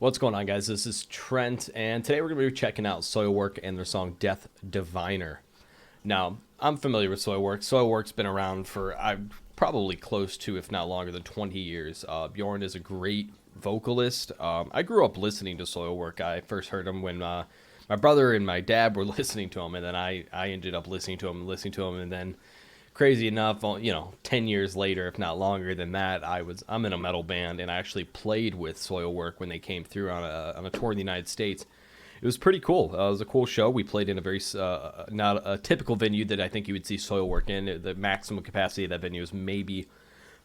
What's going on, guys? This is Trent, and today we're going to be checking out Soilwork and their song Death Diviner. Now, I'm familiar with Soilwork. Soilwork's been around for probably close to, if not longer than 20 years. Bjorn is a great vocalist. I grew up listening to Soilwork. I first heard him when my brother and my dad were listening to him, and then I ended up listening to him, and then crazy enough, 10 years later, if not longer than that, I'm in a metal band, and I actually played with Soilwork when they came through on a tour in the United States. It was pretty cool. It was a cool show. We played in a very not a typical venue that I think you would see Soilwork in. The maximum capacity of that venue is maybe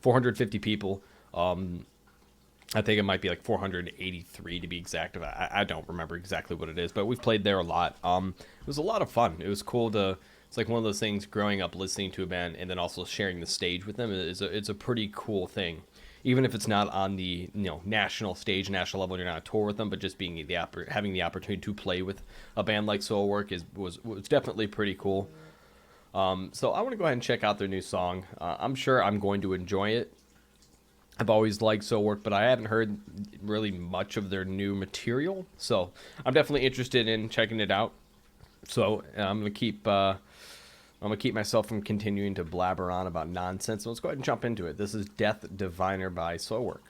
450 people. I think it might be like 483 to be exact. I don't remember exactly what it is, but we've played there a lot. It was a lot of fun. It was cool to. It's like one of those things, growing up listening to a band and then also sharing the stage with them. It's a pretty cool thing, even if it's not on the national stage, national level. You're not on tour with them, but just being having the opportunity to play with a band like Soilwork was definitely pretty cool. So I want to go ahead and check out their new song. I'm sure I'm going to enjoy it. I've always liked Soilwork, but I haven't heard really much of their new material, so I'm definitely interested in checking it out. So I'm gonna keep myself from continuing to blabber on about nonsense. So let's go ahead and jump into it. This is Death Diviner by Soilwork.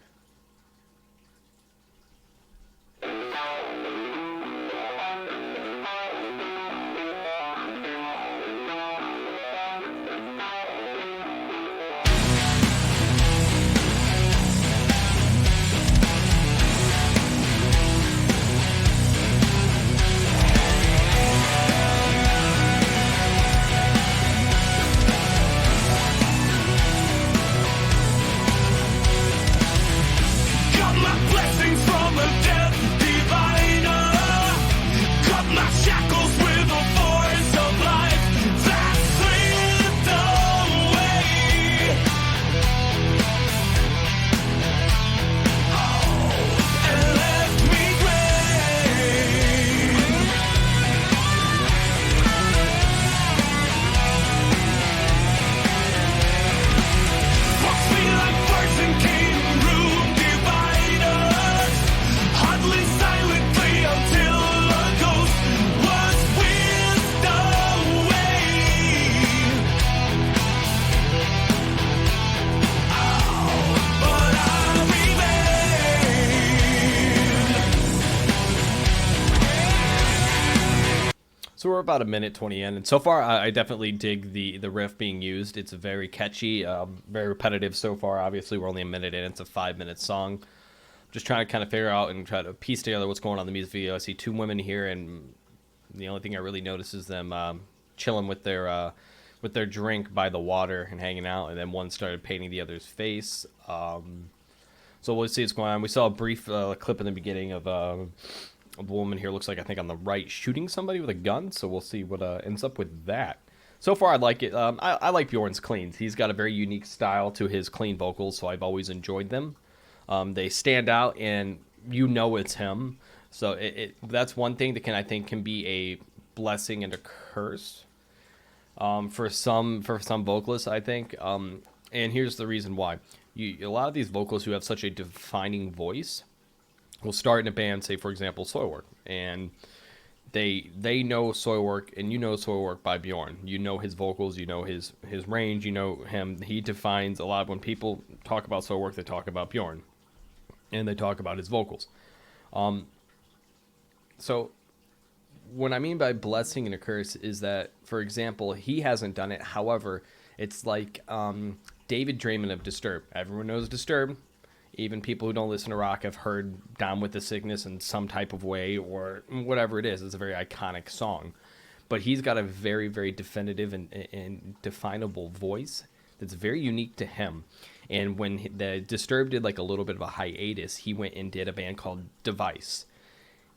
So we're about a minute 20 in, and so far I definitely dig the riff being used. It's very catchy, very repetitive so far. Obviously, we're only a minute in. It's a 5-minute song. Just trying to kind of figure out and try to piece together what's going on in the music video. I see two women here, and the only thing I really notice is them chilling with their drink by the water and hanging out, and then one started painting the other's face. So we'll see what's going on. We saw a brief clip in the beginning of a woman here, looks like, I think on the right, shooting somebody with a gun, so we'll see what ends up with that. So far I like it. I like Bjorn's cleans. He's got a very unique style to his clean vocals, so I've always enjoyed them. They stand out, and it's him. So that's one thing that I think can be a blessing and a curse for some vocalists, I think. And here's the reason why. A lot of these vocalists who have such a defining voice will start in a band, say for example Soilwork, and they know Soilwork, and Soilwork by Bjorn. You know his vocals, you know his range, you know him. He defines a lot. When people talk about Soilwork, they talk about Bjorn, and they talk about his vocals. So what I mean by blessing and a curse is that, for example, he hasn't done it. However, it's like David Draymond of Disturbed. Everyone knows Disturbed. Even people who don't listen to rock have heard Down with the Sickness in some type of way, or whatever it is. It's a very iconic song. But he's got a very, very definitive and definable voice that's very unique to him. And when the Disturbed did like a little bit of a hiatus, he went and did a band called Device.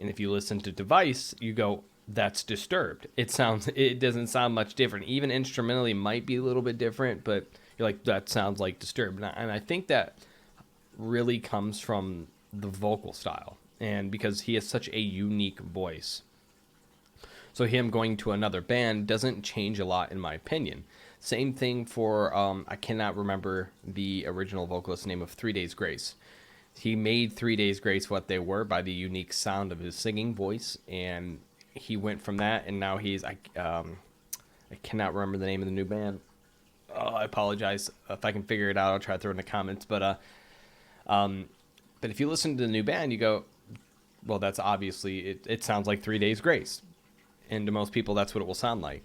And if you listen to Device, you go, that's Disturbed. It doesn't sound much different. Even instrumentally might be a little bit different, but you're like, that sounds like Disturbed. And I think that really comes from the vocal style, and because he has such a unique voice. So him going to another band doesn't change a lot, in my opinion. Same thing for, I cannot remember the original vocalist's name of 3 Days Grace. he made 3 Days Grace what they were by the unique sound of his singing voice, and he went from that, and now he's I cannot remember the name of the new band. Oh, I apologize. If I can figure it out, I'll try to throw it in the comments. But if you listen to the new band, you go, well, that's obviously it sounds like 3 Days Grace, and to most people, that's what it will sound like.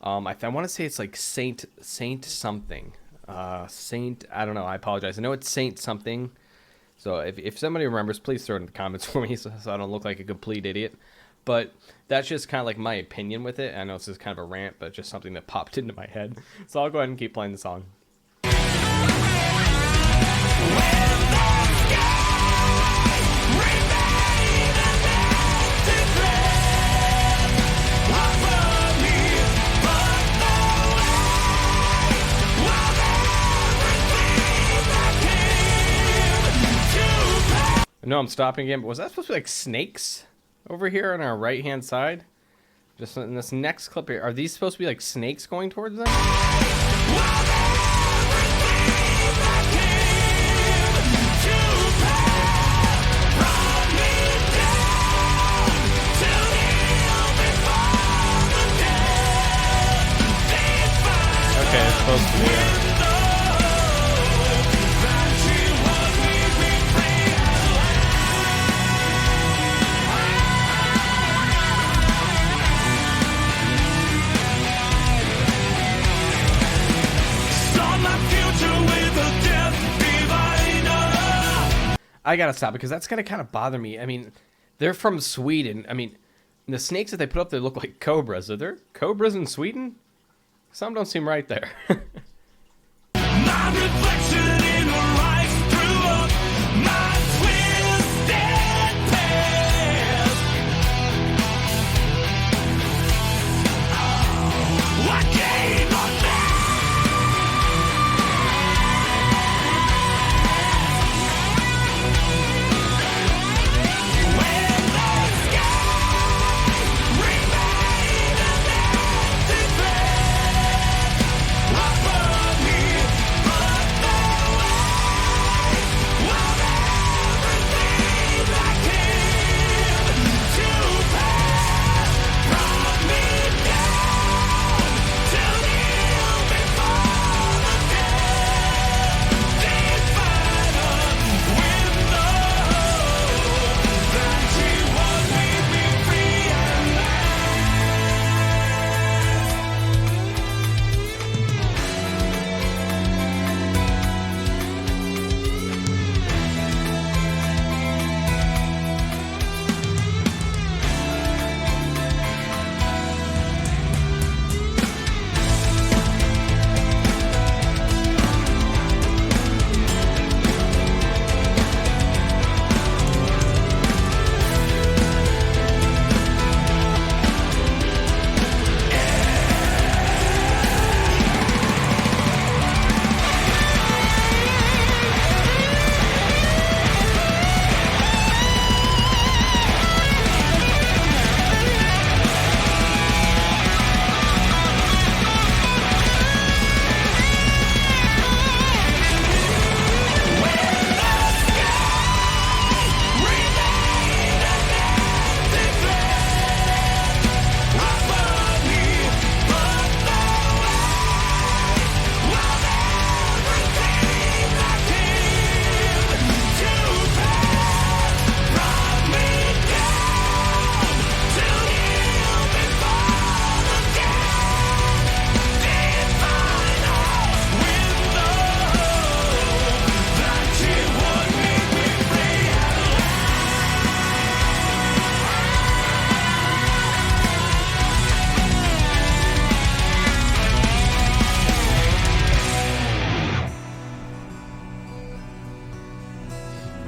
I want to say it's like Saint something. Saint, I don't know. I apologize. I know it's Saint something. So if somebody remembers, please throw it in the comments for me so I don't look like a complete idiot. But that's just kind of like my opinion with it. I know this is kind of a rant, but just something that popped into my head. So I'll go ahead and keep playing the song. No, I'm stopping again, but was that supposed to be like snakes over here on our right hand side? Just in this next clip here, are these supposed to be like snakes going towards them? Okay, it's supposed to be. I gotta stop because that's gonna kind of bother me. I mean, they're from Sweden. I mean, the snakes that they put up, they look like cobras. Are there cobras in Sweden? Some don't seem right there. My reflection in her eyes threw up my twisted past. What game on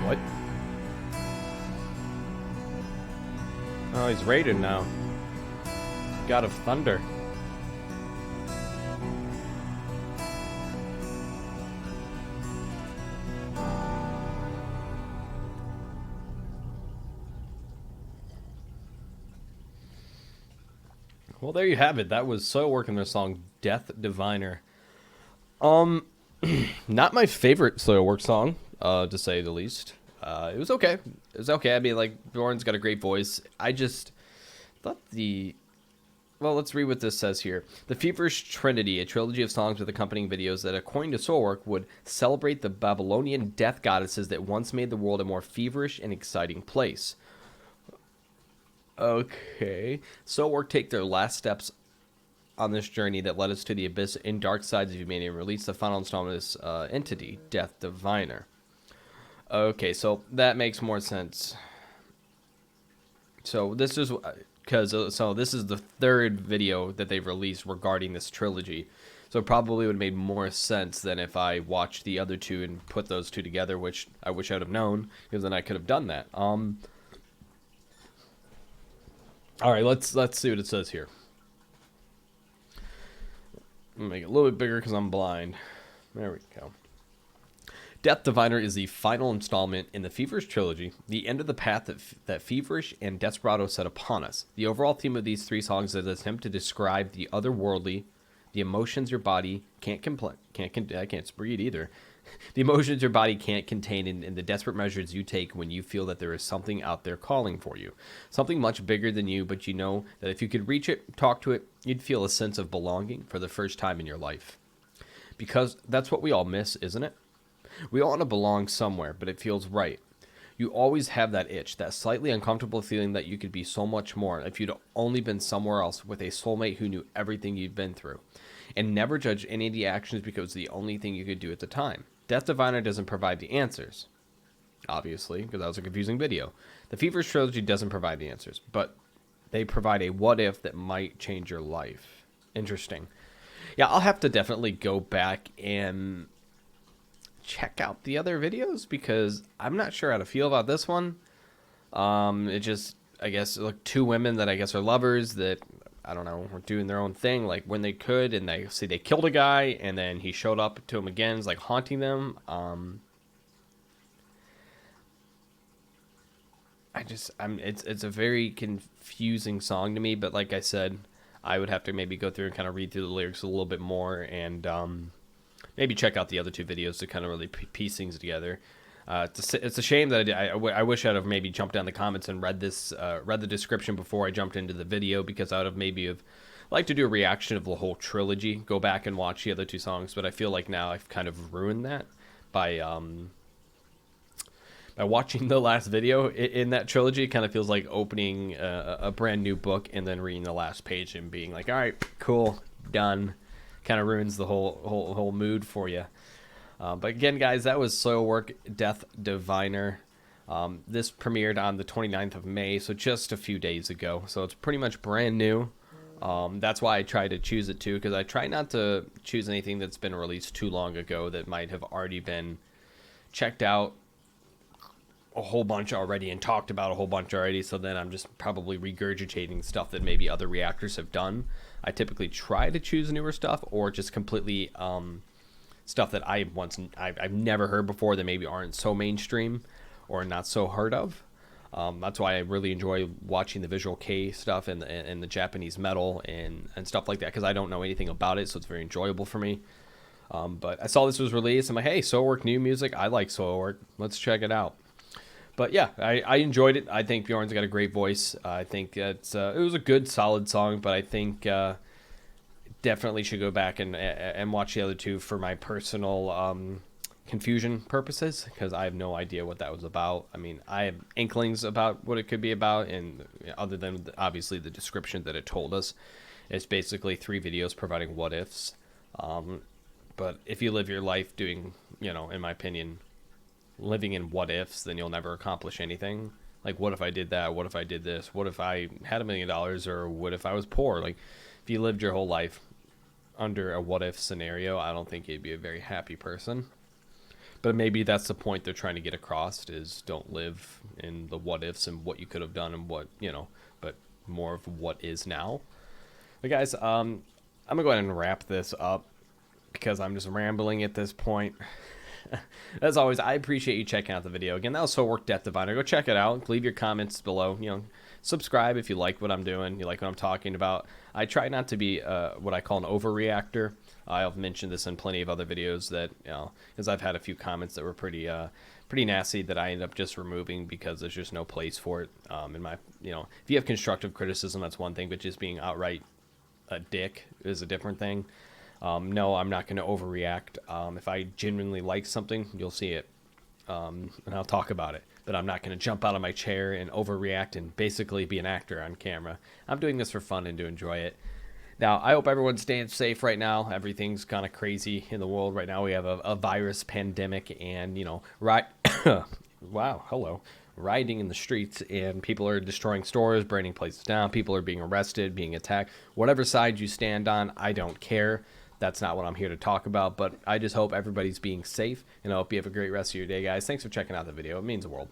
What? Oh, he's raided now. God of Thunder. Well, there you have it. That was Soilwork and their song Death Diviner. Not my favorite Soilwork song, to say the least. It was okay. It was okay. I mean, like, Bjorn's got a great voice. I just thought well, let's read what this says here. The Feverish Trinity, a trilogy of songs with accompanying videos that, according to Soilwork, would celebrate the Babylonian death goddesses that once made the world a more feverish and exciting place. Okay. Soilwork take their last steps on this journey that led us to the abyss and dark sides of humanity and release the final installment of this entity, Death Diviner. Okay, so that makes more sense. So this is this is the third video that they've released regarding this trilogy. So it probably would have made more sense than if I watched the other two and put those two together, which I wish I'd have known, because then I could have done that. All right, let's see what it says here. I'm gonna make it a little bit bigger because I'm blind. There we go. Death Diviner is the final installment in the Feverish trilogy, the end of the path that Feverish and Desperado set upon us. The overall theme of these three songs is an attempt to describe the otherworldly, the emotions your body can't breathe either. The emotions your body can't contain and the desperate measures you take when you feel that there is something out there calling for you. Something much bigger than you, but you know that if you could reach it, talk to it, you'd feel a sense of belonging for the first time in your life. Because that's what we all miss, isn't it? We all want to belong somewhere, but it feels right. You always have that itch, that slightly uncomfortable feeling that you could be so much more if you'd only been somewhere else with a soulmate who knew everything you've been through. And never judge any of the actions because it's the only thing you could do at the time. Death Diviner doesn't provide the answers. Obviously, because that was a confusing video. The Feverish trilogy doesn't provide the answers, but they provide a what if that might change your life. Interesting. Yeah, I'll have to definitely go back and check out the other videos because I'm not sure how to feel about this one. It just, I guess, like two women that I guess are lovers that, I don't know, were doing their own thing, like when they could, and they see they killed a guy, and then he showed up to him again, is like haunting them. It's a very confusing song to me, but like I said, I would have to maybe go through and kind of read through the lyrics a little bit more, and maybe check out the other two videos to kind of really piece things together. It's a shame that I wish I'd have maybe jumped down the comments and read the description before I jumped into the video, because I would have maybe liked to do a reaction of the whole trilogy, go back and watch the other two songs, but I feel like now I've kind of ruined that by watching the last video in that trilogy. It kind of feels like opening a brand new book and then reading the last page and being like, all right, cool, done. Kind of ruins the whole mood for you. But again, guys, that was Soilwork, Death Diviner. This premiered on the 29th of May, so just a few days ago. So it's pretty much brand new. That's why I try to choose it too, because I try not to choose anything that's been released too long ago that might have already been checked out a whole bunch already and talked about a whole bunch already. So then I'm just probably regurgitating stuff that maybe other reactors have done. I typically try to choose newer stuff or just completely stuff that I've never heard before that maybe aren't so mainstream or not so heard of. That's why I really enjoy watching the Visual K stuff and the Japanese metal and stuff like that, because I don't know anything about it, so it's very enjoyable for me. But I saw this was released. I'm like, hey, Soilwork, new music. I like Soilwork. Let's check it out. But yeah, I enjoyed it. I think Bjorn's got a great voice. I think it was a good, solid song, but I think definitely should go back and watch the other two for my personal confusion purposes, because I have no idea what that was about. I mean, I have inklings about what it could be about, and other than obviously the description that it told us, it's basically 3 videos providing what ifs. But if you live your life doing, in my opinion, living in what ifs, then you'll never accomplish anything. Like, what if I did that? What if I did this? What if I had $1 million? Or what if I was poor? Like, if you lived your whole life under a what if scenario, I don't think you'd be a very happy person. But maybe that's the point they're trying to get across, is don't live in the what ifs and what you could have done and what, but more of what is now. But guys, I'm gonna go ahead and wrap this up because I'm just rambling at this point. As always, I appreciate you checking out the video. Again, that was Soilwork, Death Diviner. Go check it out. Leave your comments below. subscribe if you like what I'm doing, you like what I'm talking about. I try not to be what I call an overreactor. I've mentioned this in plenty of other videos that, because I've had a few comments that were pretty nasty that I end up just removing because there's just no place for it. In my, if you have constructive criticism, that's one thing, but just being outright a dick is a different thing. No, I'm not going to overreact. If I genuinely like something, you'll see it, and I'll talk about it. But I'm not going to jump out of my chair and overreact and basically be an actor on camera. I'm doing this for fun and to enjoy it. Now, I hope everyone's staying safe right now. Everything's kind of crazy in the world right now. We have a virus pandemic and, wow, hello. Rioting in the streets, and people are destroying stores, burning places down. People are being arrested, being attacked. Whatever side you stand on, I don't care. That's not what I'm here to talk about, but I just hope everybody's being safe, and I hope you have a great rest of your day, guys. Thanks for checking out the video. It means the world.